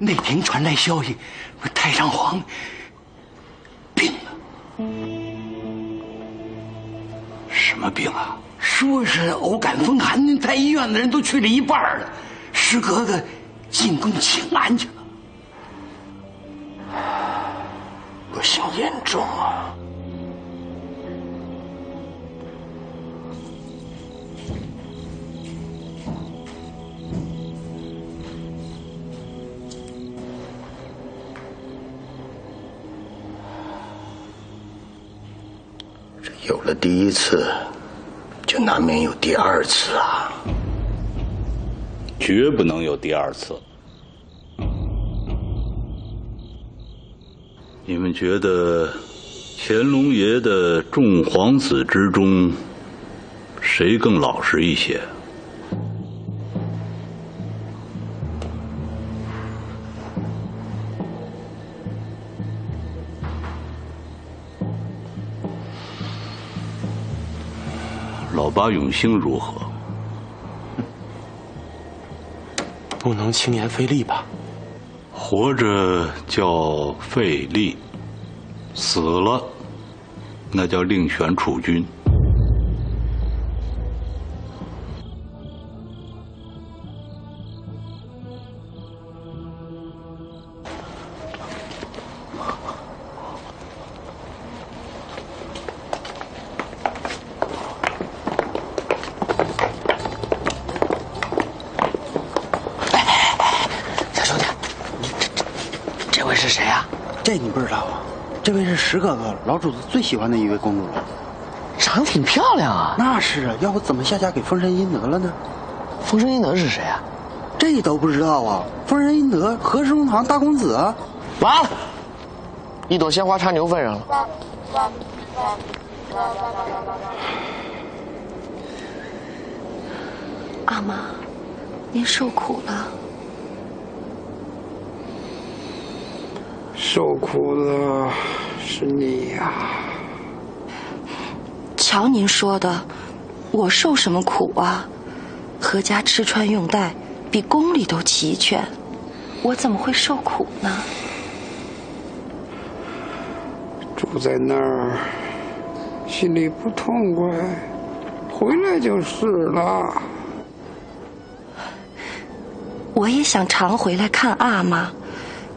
内廷传来消息，说太上皇病了。什么病啊？说是偶感风寒，在医院的人都去了一半了。师格格进宫请安去了。不幸严重啊！这有了第一次，就难免有第二次啊！绝不能有第二次。你们觉得乾隆爷的众皇子之中，谁更老实一些？老八永兴如何？不能轻言费力吧？活着叫费力，死了那叫另选储君。这你不知道啊？这位是石哥哥，老主子最喜欢的一位公主了。长得挺漂亮啊。那是啊，要不怎么下嫁给封神英德了呢？封神英德是谁啊？这都不知道啊？封神英德，和氏龙堂大公子啊！完了，一朵鲜花插牛粪上了。阿妈，您受苦了。受苦的是你呀！瞧您说的，我受什么苦啊？何家吃穿用戴比宫里都齐全，我怎么会受苦呢？住在那儿，心里不痛快，回来就是了。我也想常回来看阿妈。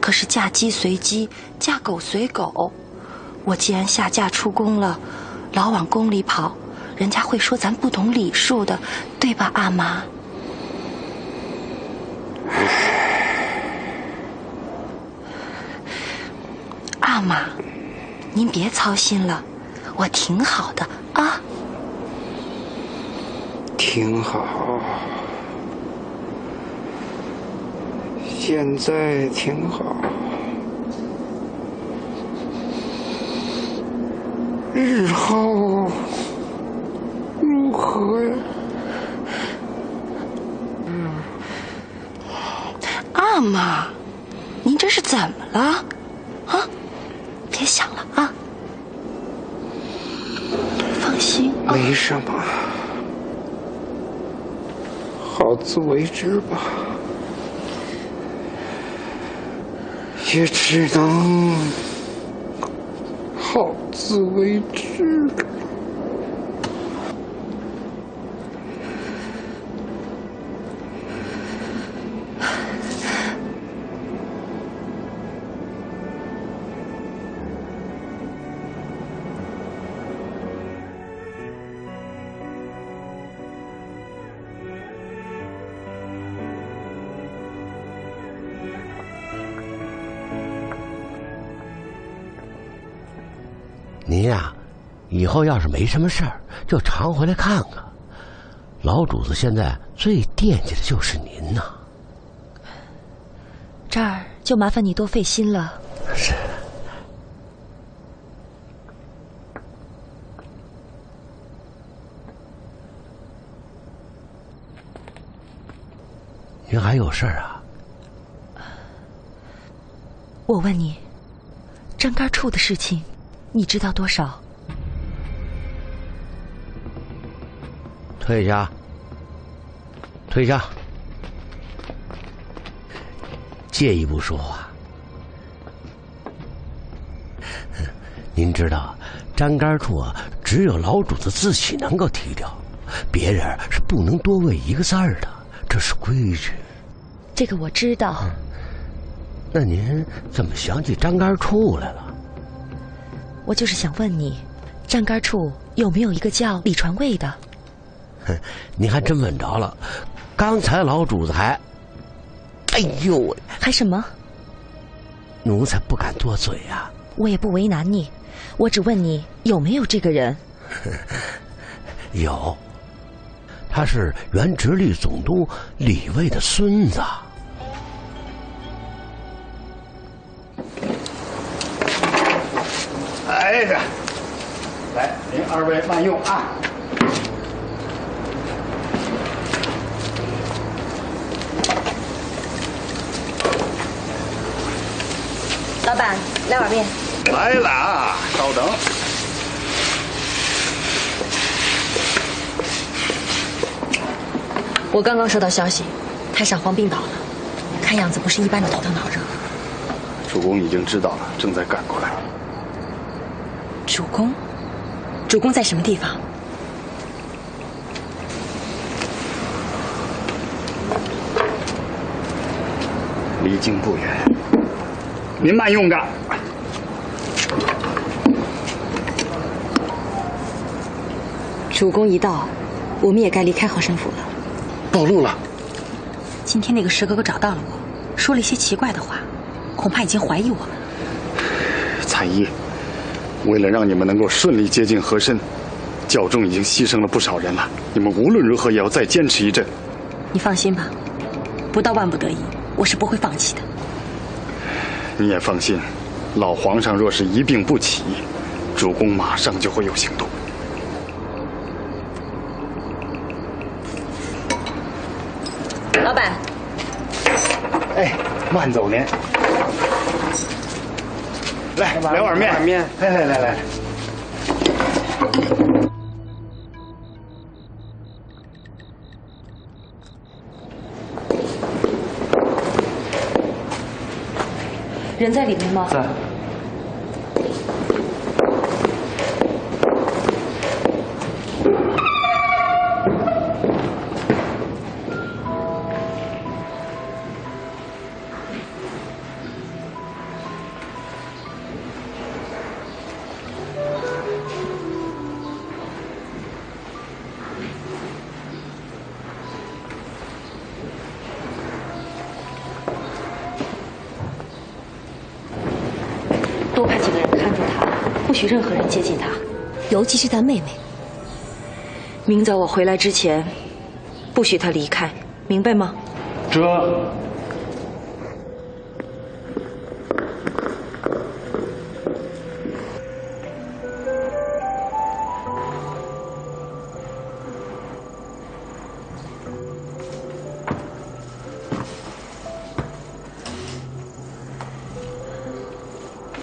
可是嫁鸡随鸡，嫁狗随狗。我既然下嫁出宫了，老往宫里跑，人家会说咱不懂礼数的，对吧，阿妈？阿妈，您别操心了，我挺好的啊。挺好。现在挺好，日后如何呀？阿妈，您这是怎么了？啊，别想了啊，放心啊。没什么，好自为之吧。也只能好自为之。您呀，以后要是没什么事儿，就常回来看看。老主子现在最惦记的就是您呐。这儿就麻烦你多费心了。是。您还有事儿啊？我问你，张干处的事情，你知道多少？退下，退下！借一步说话。您知道，粘杆处啊，只有老主子自己能够提掉，别人是不能多问一个字儿的，这是规矩。这个我知道。那您怎么想起粘杆处来了？我就是想问你，粘杆处有没有一个叫李传卫的？你还真问着了，刚才老主子还……哎呦喂！还什么？奴才不敢多嘴啊。我也不为难你，我只问你有没有这个人。有，他是原直隶总督李卫的孙子。哎这，来，您二位慢用啊。老板，来碗面。来了啊，稍等。我刚刚收到消息，太上皇病倒了，看样子不是一般的头疼脑热。主公已经知道了，正在赶过来。主公？主公在什么地方？离京不远。您慢用着。主公一到，我们也该离开和珅府了。暴露了。今天那个石哥哥找到了我，说了一些奇怪的话，恐怕已经怀疑我们。彩衣，为了让你们能够顺利接近和珅，教中已经牺牲了不少人了。你们无论如何也要再坚持一阵。你放心吧，不到万不得已，我是不会放弃的。你也放心，老皇上若是一病不起，主公马上就会有行动。老板，哎，慢走您。来，来碗面。来。人在里面吗？在。多派几个人看住他，不许任何人接近他，尤其是他妹妹。明早我回来之前，不许他离开，明白吗？这。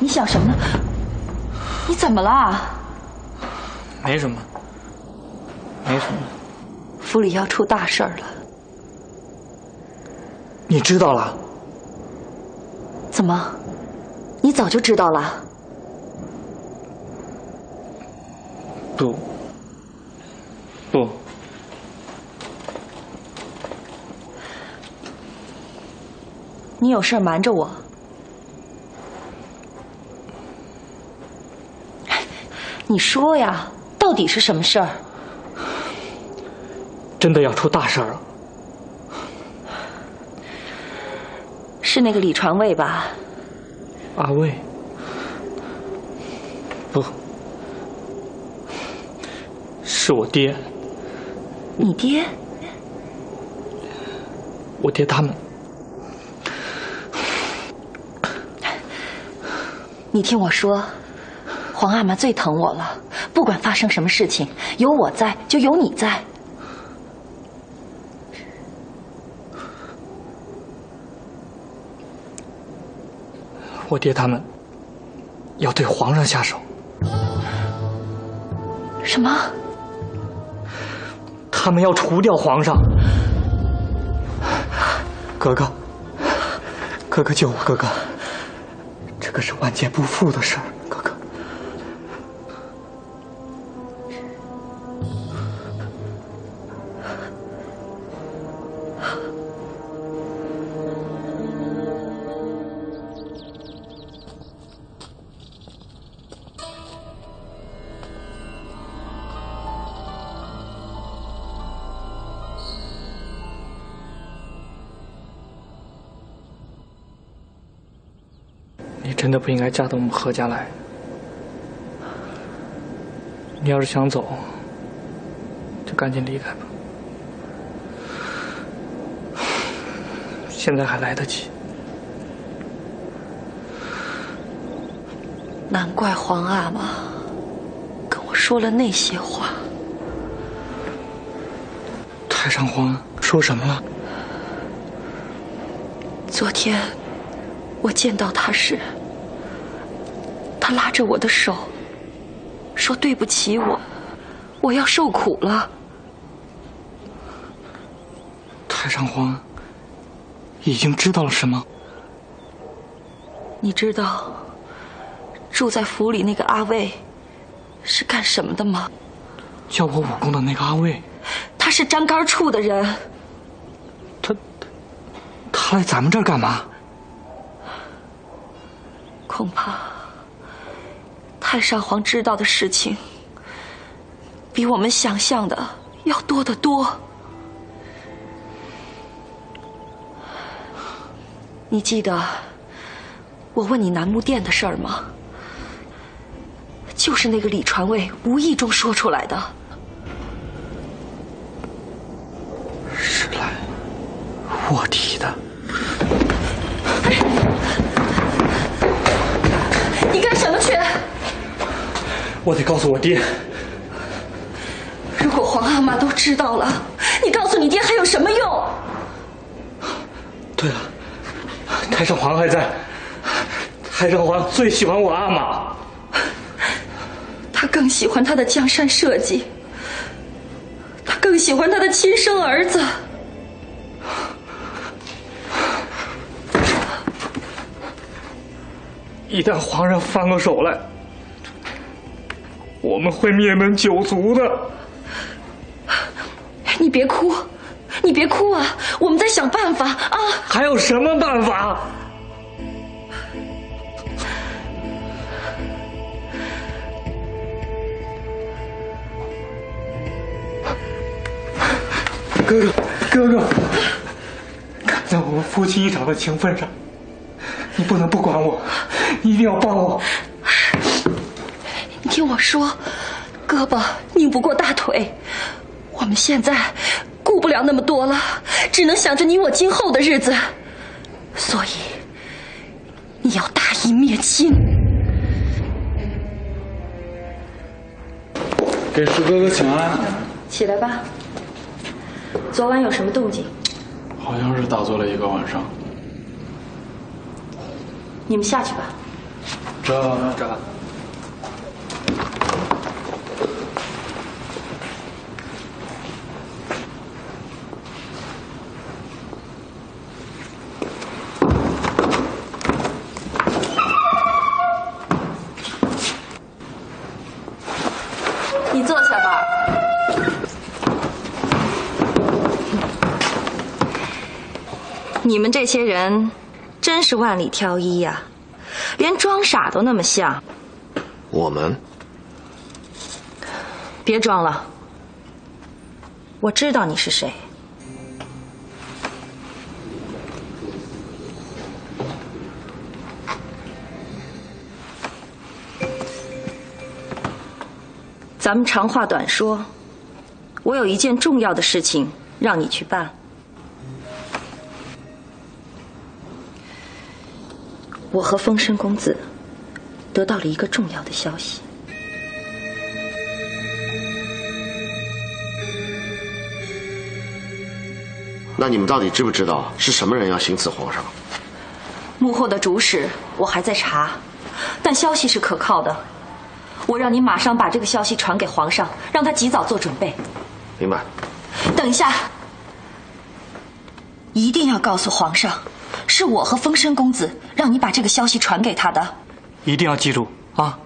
你想什么呢？你怎么了？没什么，没什么。府里要出大事儿了。你知道了？怎么？你早就知道了？不。你有事瞒着我？你说呀，到底是什么事儿？真的要出大事儿了。是那个李传卫吧？阿卫？不，是我爹。你爹？我爹他们。你听我说，皇阿玛最疼我了，不管发生什么事情，有我在就有你在。我爹他们要对皇上下手。什么？他们要除掉皇上。格格，哥哥救我，哥哥，这可是万劫不复的事儿，哥哥。你真的不应该嫁到我们何家来。你要是想走，就赶紧离开吧，现在还来得及。难怪皇阿玛跟我说了那些话。太上皇说什么了？昨天我见到他时，他拉着我的手，说对不起我要受苦了。太上皇已经知道了什么？你知道住在府里那个阿魏是干什么的吗？教我武功的那个阿魏，他是张杆处的人。他来咱们这儿干嘛？恐怕太上皇知道的事情比我们想象的要多得多。你记得我问你楠木店的事儿吗？就是那个李传位无意中说出来的。是来我提的。你干什么去？我得告诉我爹。如果皇阿玛都知道了，你告诉你爹还有什么用？对了，太上皇还在。太上皇最喜欢我阿玛，他更喜欢他的江山社稷，他更喜欢他的亲生儿子。一旦皇上翻过手来，我们会灭门九族的。你别哭，你别哭啊！我们在想办法啊！还有什么办法？哥哥，看在我们夫妻一场的情分上，你不能不管我，你一定要帮我。你听我说，胳膊拧不过大腿，我们现在顾不了那么多了，只能想着你我今后的日子，所以你要大义灭亲。给石哥哥请安。起来吧。昨晚有什么动静？好像是打坐了一个晚上。你们下去吧。这。你坐下吧。你们这些人真是万里挑一呀，连装傻都那么像。我们？别装了，我知道你是谁。咱们长话短说，我有一件重要的事情让你去办。我和丰申公子得到了一个重要的消息。那你们到底知不知道是什么人要行刺皇上？幕后的主使我还在查，但消息是可靠的。我让你马上把这个消息传给皇上，让他及早做准备。明白。等一下，一定要告诉皇上，是我和风声公子让你把这个消息传给他的。一定要记住啊！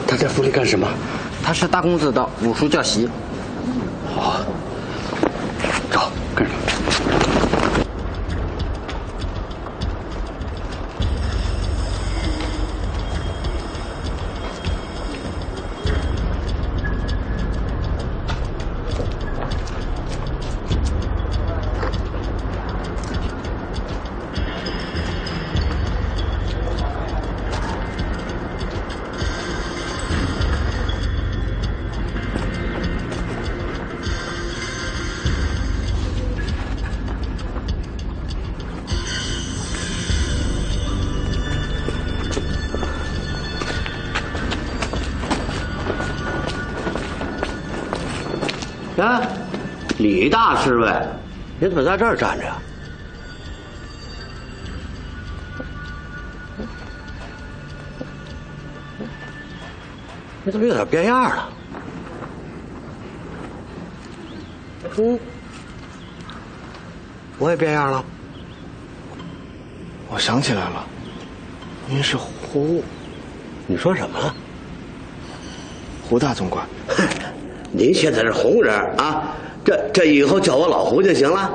他在府里干什么？他是大公子的武术教习。好，走，跟着。啊，李大侍卫，你怎么在这儿站着呀？你怎么有点变样了？我也变样了。我想起来了，您是胡……你说什么？胡大总管。您现在是红人啊，这以后叫我老胡就行了。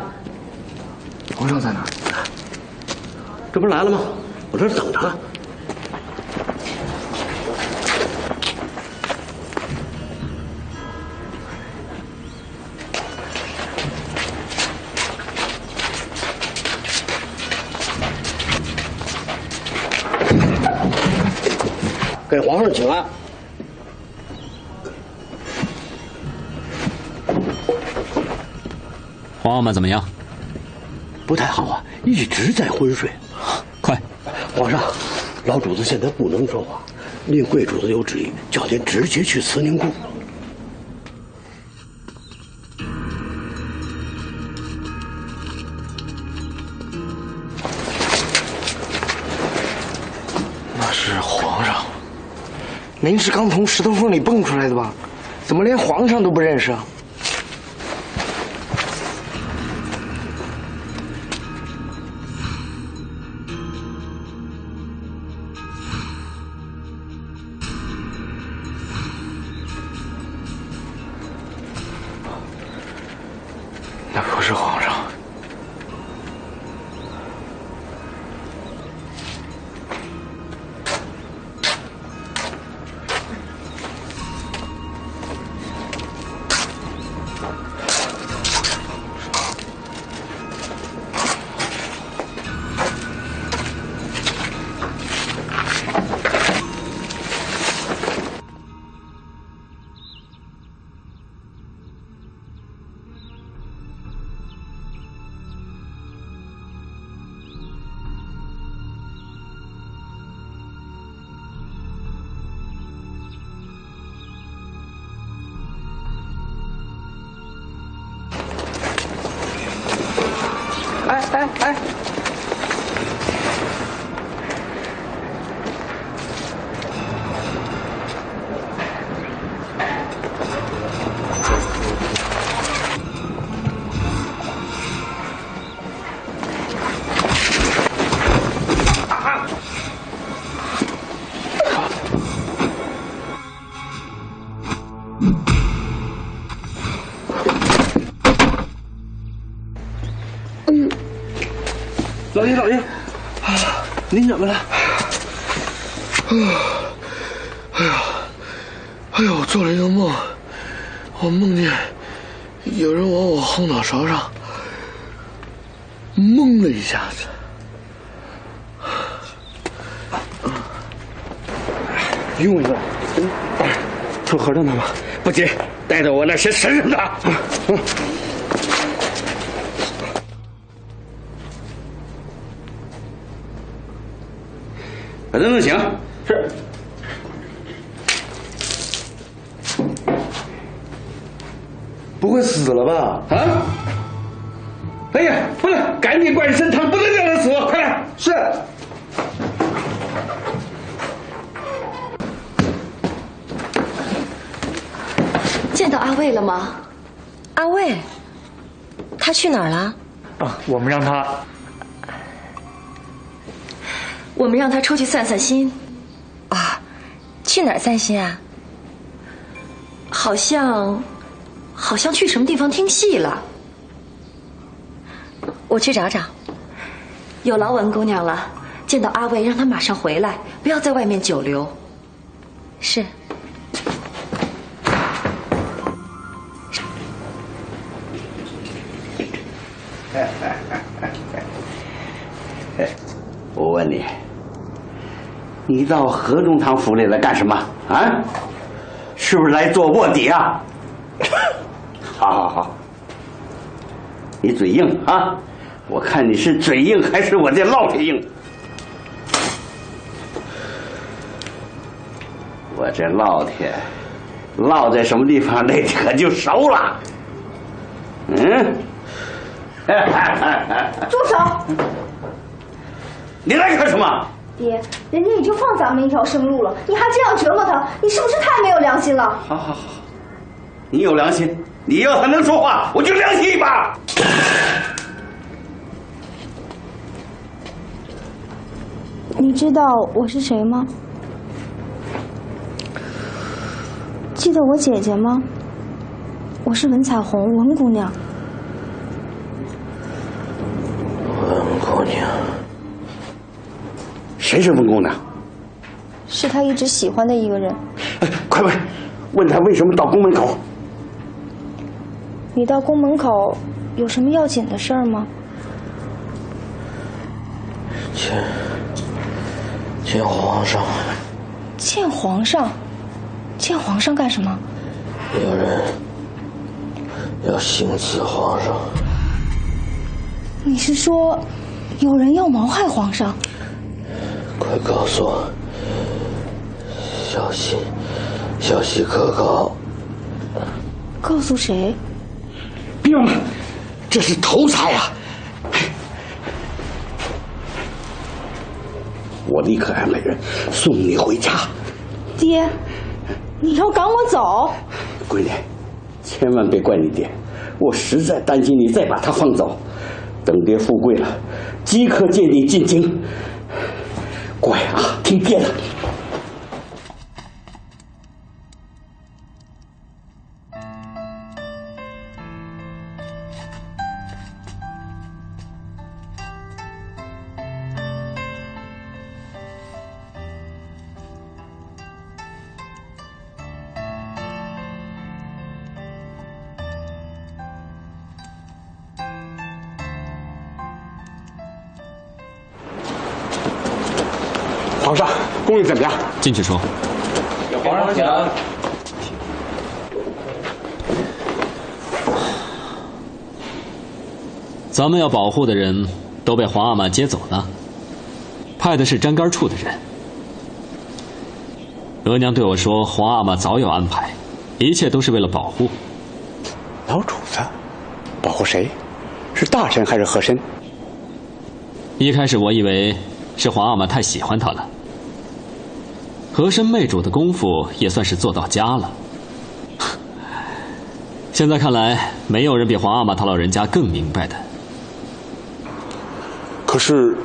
皇上在哪儿？这不是来了吗？我这等着。给皇上请安。皇阿玛怎么样？不太好啊，一直在昏睡。快，皇上，老主子现在不能说话，令贵主子有旨意，叫您直接去慈宁宫。那是皇上。您是刚从石头缝里蹦出来的吧？怎么连皇上都不认识啊？那不是皇上。哎！老爷，您怎么了？哎呦，我做了一个梦，我梦见有人往我后脑勺上蒙了一下子。用一个，出合着呢吗？不急，带着我那先审审他。把他弄醒。是。不会死了吧？啊！哎呀，不能，赶紧灌参汤，不能让他死！快来！是。见到阿卫了吗？阿卫，他去哪儿了？啊，我们让他出去散散心。啊，去哪儿散心啊？好像去什么地方听戏了。我去找找。有劳文姑娘了，见到阿卫，让他马上回来，不要在外面久留。是。我问你，你到何中堂府里来干什么啊？是不是来做卧底啊？好，你嘴硬啊！我看你是嘴硬还是我这烙铁硬？我这烙铁烙在什么地方，那可就熟了。住手！你来干什么？爹，人家已经放咱们一条生路了，你还这样折磨他，你是不是太没有良心了？好，你有良心，你要他能说话，我就良心一把。你知道我是谁吗？记得我姐姐吗？我是文彩虹，文姑娘。文姑娘。谁是文姑娘？是他一直喜欢的一个人。哎，快问他为什么到宫门口？你到宫门口有什么要紧的事儿吗？见皇上。见皇上？见皇上干什么？有人要行刺皇上。你是说有人要谋害皇上？快告诉我，消息可靠？告诉谁？兵们，这是头彩呀！我立刻安排人送你回家。爹，你要赶我走？闺女，千万别怪你爹，我实在担心你再把他放走。等爹富贵了，即刻接你进京。乖啊，听爹的。皇上，宫里怎么样？进去说。有皇上讲。咱们要保护的人都被皇阿玛接走了，派的是沾杆处的人。额娘对我说，皇阿玛早有安排，一切都是为了保护。老主子，保护谁？是大臣还是和珅？一开始我以为是皇阿玛太喜欢他了。和珅妹主的功夫也算是做到家了。现在看来，没有人比皇阿玛他老人家更明白的。可是，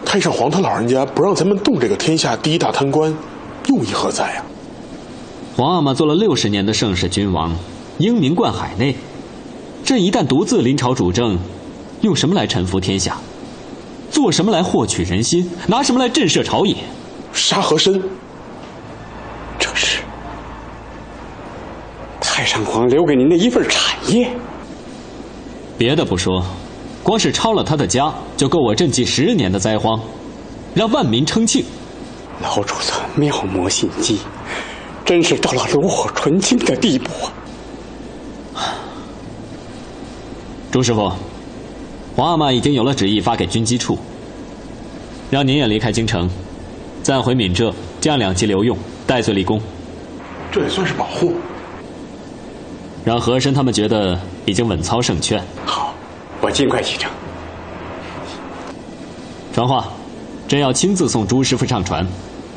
太上皇他老人家不让咱们动这个天下第一大贪官，用意何在啊？皇阿玛做了60年的盛世君王，英名冠海内，这一旦独自临朝主政，用什么来臣服天下？做什么来获取人心？拿什么来震慑朝野？杀和珅，这是太上皇留给您的一份产业。别的不说，光是抄了他的家，就够我赈济10年的灾荒，让万民称庆。老主子妙魔心机，真是到了炉火纯青的地步啊！朱师傅，皇阿玛已经有了旨意发给军机处，让您也离开京城，暂回闽浙，将2级留用，戴罪立功。这也算是保护。让和珅他们觉得已经稳操胜券。好，我尽快启程。传话，朕要亲自送朱师傅上船，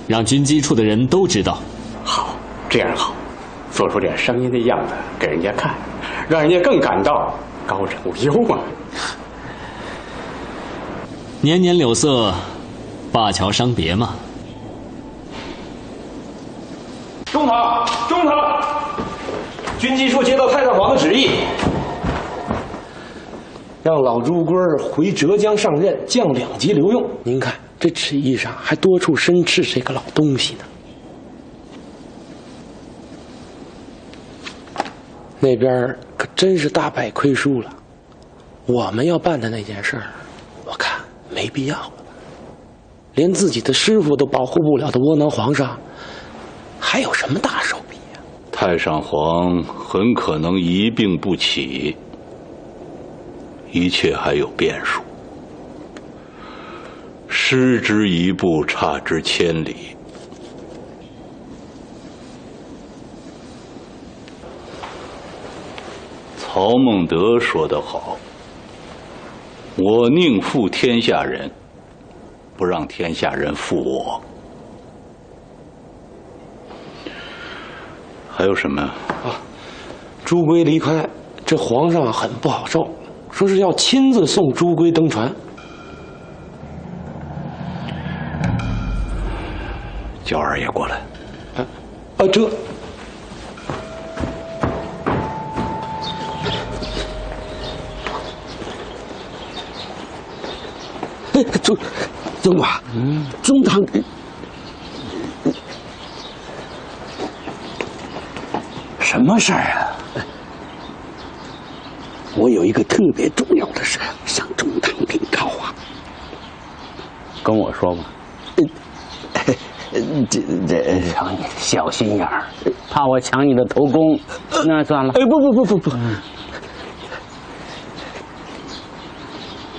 让军机处的人都知道。好，这样好，做出点声音的样子给人家看，让人家更感到高枕无忧嘛。年年柳色，灞桥伤别嘛。中堂，中堂，军机处接到太上皇的旨意，让老朱龟回浙江上任，降2级留用。您看这旨意上还多处申斥这个老东西呢。那边可真是大败亏输了。我们要办的那件事儿，我看没必要了。连自己的师傅都保护不了的窝囊皇上，还有什么大手笔呀？太上皇很可能一病不起，一切还有变数。失之一步，差之千里。曹孟德说得好：“我宁负天下人，不让天下人负我。”还有什么啊？朱圭离开，这皇上很不好受，说是要亲自送朱圭登船。叫二爷过来。这。中华，中堂，什么事儿啊？我有一个特别重要的事向中堂禀告啊。跟我说吧。这让你小心眼儿，怕我抢你的头功，那算了。不，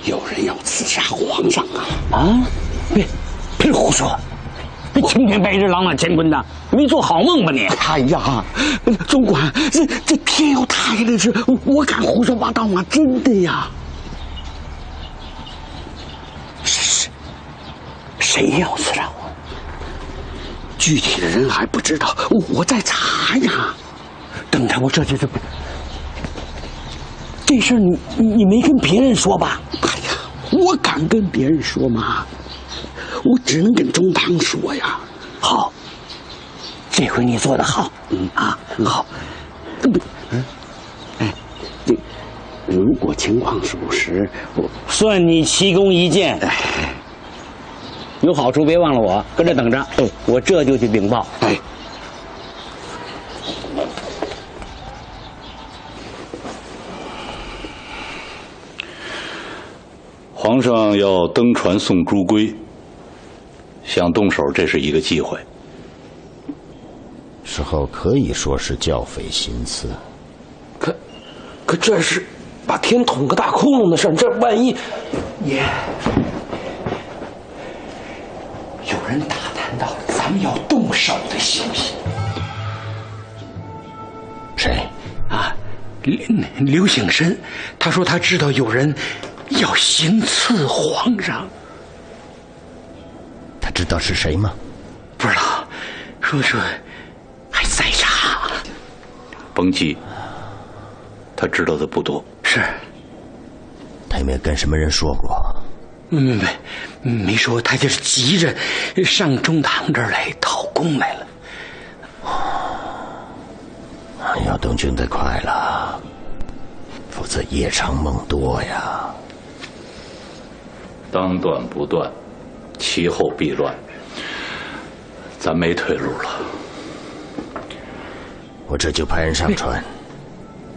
有人要刺杀皇上啊！啊！别胡说！青天白日朗朗乾坤的，没做好梦吧你？哎呀，总管，这天要塌下来的事，我敢胡说八道吗？真的呀！谁要刺杀我？具体的人还不知道，我在查呀。等着，我这事儿你没跟别人说吧？哎呀，我敢跟别人说吗？我只能跟中堂说呀。好，这回你做得好。好。如果情况属实，我算你奇功一件。有好处别忘了我，跟着等着。我这就去禀报。皇上要登船送朱圭，想动手，这是一个机会。事后可以说是教匪心刺，可这是把天捅个大窟窿的事儿，这万一也有人打探到咱们要动手的消息。谁啊？刘醒身，他说他知道有人要行刺皇上。他知道是谁吗？不知道，说还在查。甭急，他知道的不多。是。他有没有跟什么人说过？没说，他就是急着上中堂这儿来讨功来了。要动静得快了，否则夜长梦多呀。当断不断，其后必乱。咱没退路了。我这就派人上船。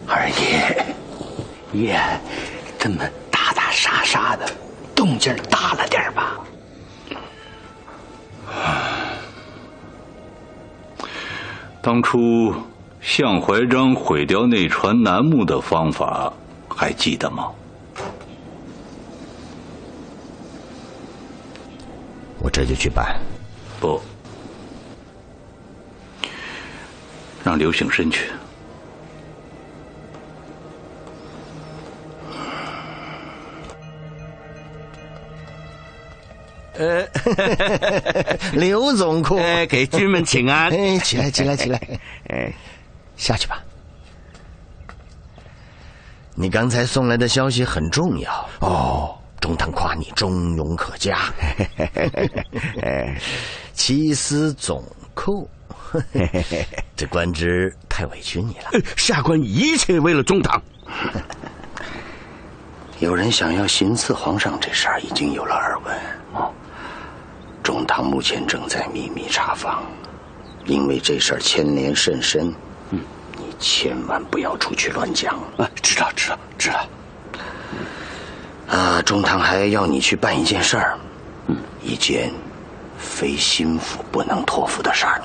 二爷，夜这么打打杀杀的，动静大了点吧？当初向怀章毁掉那船楠木的方法，还记得吗？我这就去办。不，让刘醒身去。刘总库，给军们请安。起来，起来，起来！下去吧。你刚才送来的消息很重要哦。中堂夸你忠勇可嘉，七司总库，这官职太委屈你了。下官一切为了中堂。有人想要行刺皇上这事儿已经有了耳闻，中堂目前正在秘密查访，因为这事儿牵连甚深，你千万不要出去乱讲。知道。中堂还要你去办一件事儿，一件非心腹不能托付的事儿。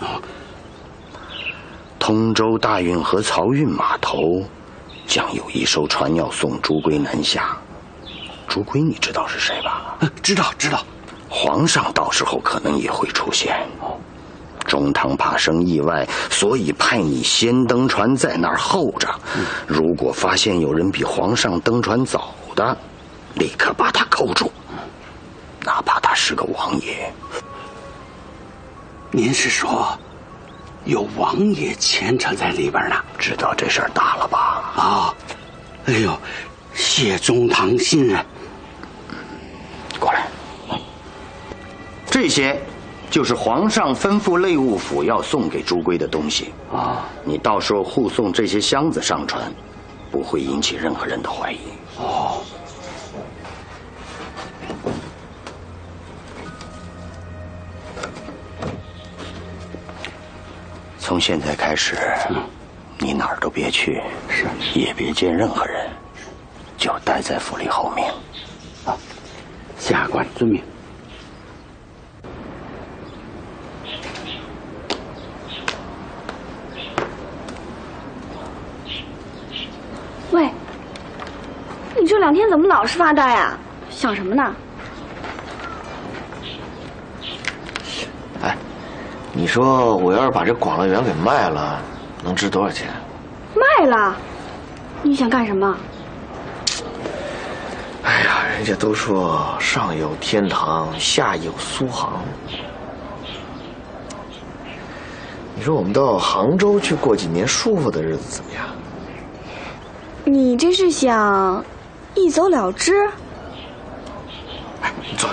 通州大运河漕运码头将有一艘船要送朱圭南下。朱圭你知道是谁吧？知道。皇上到时候可能也会出现，中堂怕生意外，所以派你先登船，在那儿候着。如果发现有人比皇上登船早的，立刻把他扣住，哪怕他是个王爷。您是说有王爷牵扯在里边呢？知道这事儿大了吧？哎呦，谢中堂信任。过来，这些就是皇上吩咐内务府要送给朱圭的东西你到时候护送这些箱子上船，不会引起任何人的怀疑。从现在开始，你哪儿都别去，也别见任何人，就待在府里候命。下官遵命。喂，你这2天怎么老是发呆啊？想什么呢？你说我要是把这广乐园给卖了，能值多少钱？卖了？你想干什么？哎呀，人家都说上有天堂，下有苏杭。你说我们到杭州去过几年舒服的日子怎么样？你这是想一走了之？你坐。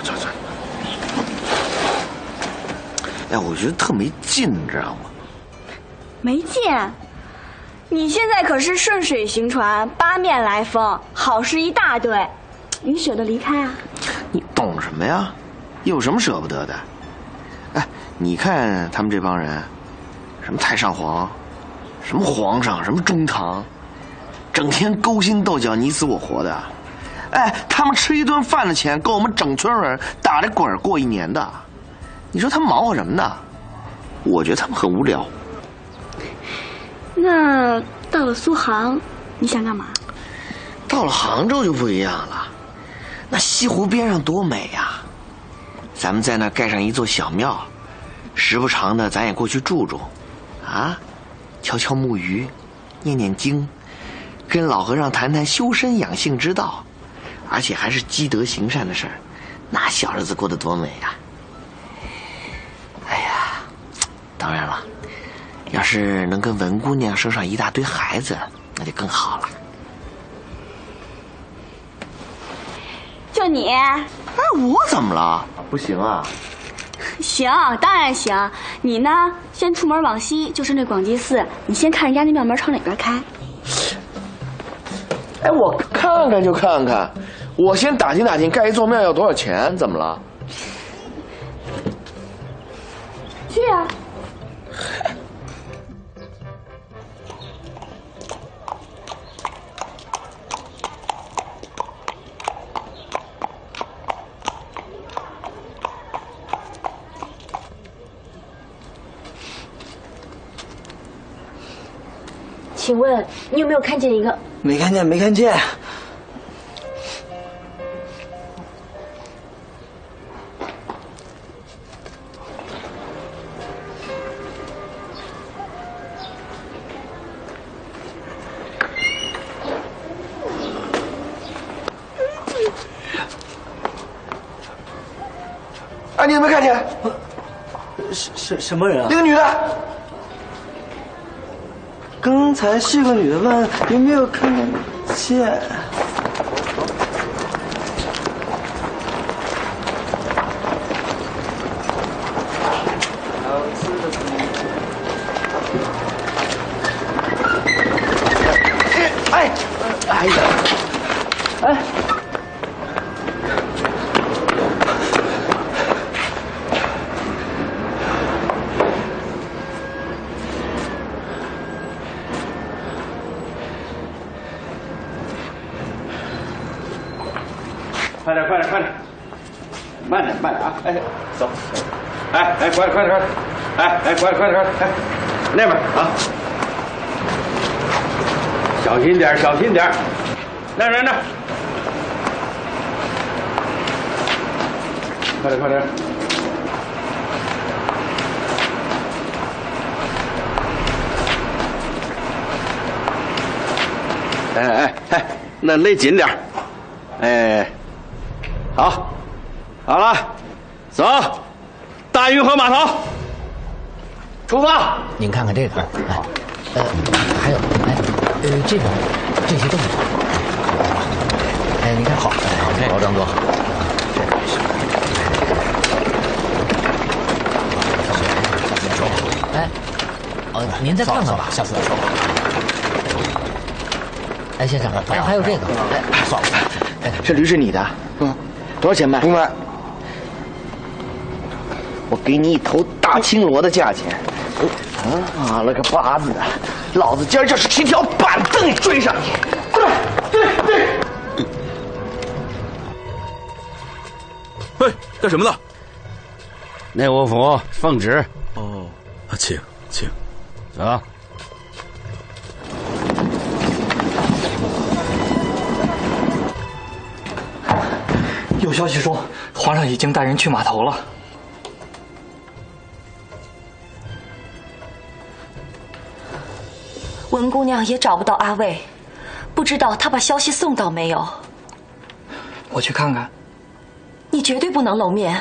我觉得特没劲，你知道吗？没劲？你现在可是顺水行船，八面来风，好事一大堆，你舍得离开啊？你懂什么呀？有什么舍不得的？你看他们这帮人，什么太上皇，什么皇上，什么中堂，整天勾心斗角，你死我活的。他们吃一顿饭的钱，够我们整圈人打着滚过一年的。你说他们忙活什么呢？我觉得他们很无聊。那到了苏杭，你想干嘛？到了杭州就不一样了，那西湖边上多美呀！咱们在那盖上一座小庙，时不常的咱也过去住住，敲敲木鱼，念念经，跟老和尚谈谈修身养性之道，而且还是积德行善的事儿，那小日子过得多美呀！当然了，要是能跟文姑娘生上一大堆孩子，那就更好了。就你？我怎么了？不行啊？行，当然行。你呢，先出门往西，就是那广济寺，你先看人家那庙门朝哪边开。我看看就看看，我先打听打听，盖一座庙要多少钱？怎么了？去啊！请问你有没有看见一个？没看见，没看见。哎，你有没有看见？什么人啊？那个女的。刚才是个女的问有没有看见。哎呀，哎。快点，快点，快点，慢点，慢点啊！哎，走，哎，快点，快点，快点，哎，快点，快点，快点，哎，那边啊，小心点，小心点，那，快点，快点。哎，那勒紧点，哎。好，好了，走，大运河码头，出发。您看看这个，还有，这种，这些都是好。你看好，好，张哥，您再看看吧，下次再说。先生，还有这个，算了，这驴是你的，多少钱卖？不卖。我给你一头大青螺的价钱。啊了个巴子的，老子今儿就是提条板凳追上去。过来，对。喂，干什么呢？内务府奉旨。哦，请。走。有消息说，皇上已经带人去码头了。文姑娘也找不到阿卫，不知道她把消息送到没有。我去看看。你绝对不能露面。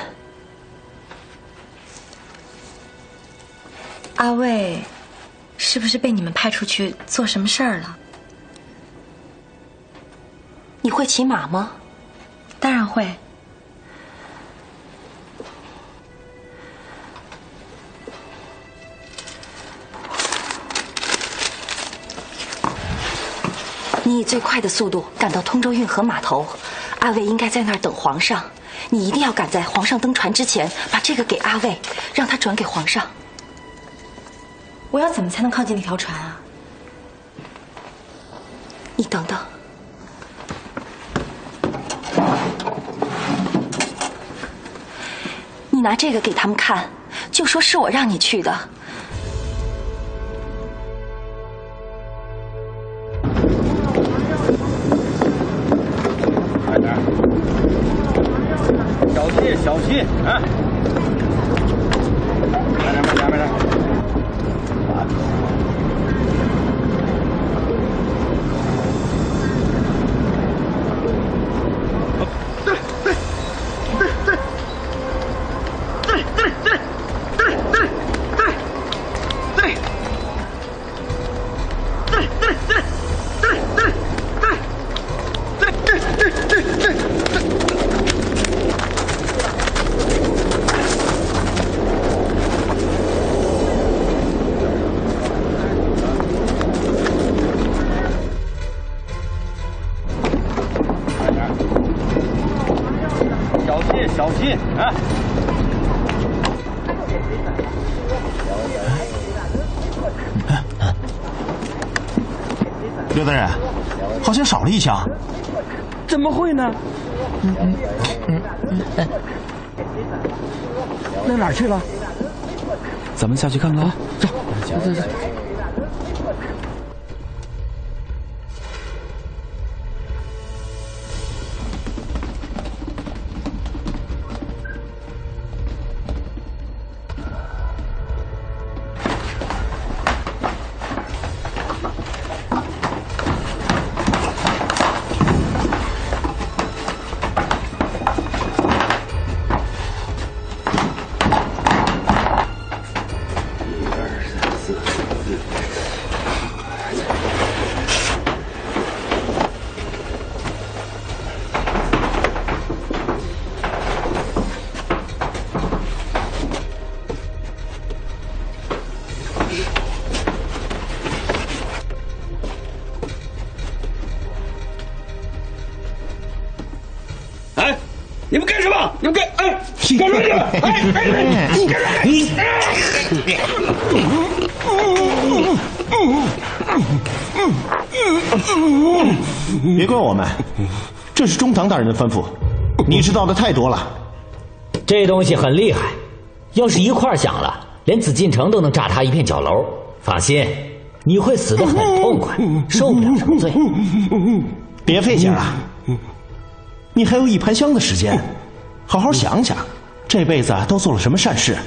阿卫，是不是被你们派出去做什么事儿了？你会骑马吗？当然会。你以最快的速度赶到通州运河码头，阿卫应该在那儿等皇上。你一定要赶在皇上登船之前，把这个给阿卫，让他转给皇上。我要怎么才能靠近那条船啊？你等等。你拿这个给他们看，就说是我让你去的。快点，小心啊！慢点。心啊！刘大人，好像少了一箱。怎么会呢？那哪儿去了？咱们下去看看。走，走。你们干什么？你们干什么去了？你干什么？别怪我们，这是中堂大人的吩咐，你知道的太多了。这东西很厉害，要是一块响了，连紫禁城都能炸塌一片角楼。放心，你会死得很痛快，受不了什么罪。别费劲了。你还有1盘香的时间，好好想想，这辈子都做了什么善事，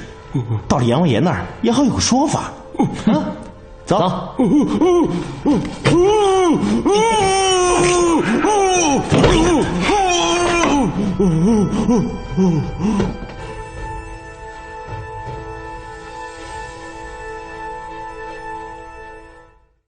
到了阎王爷那儿也好有个说法。啊，走。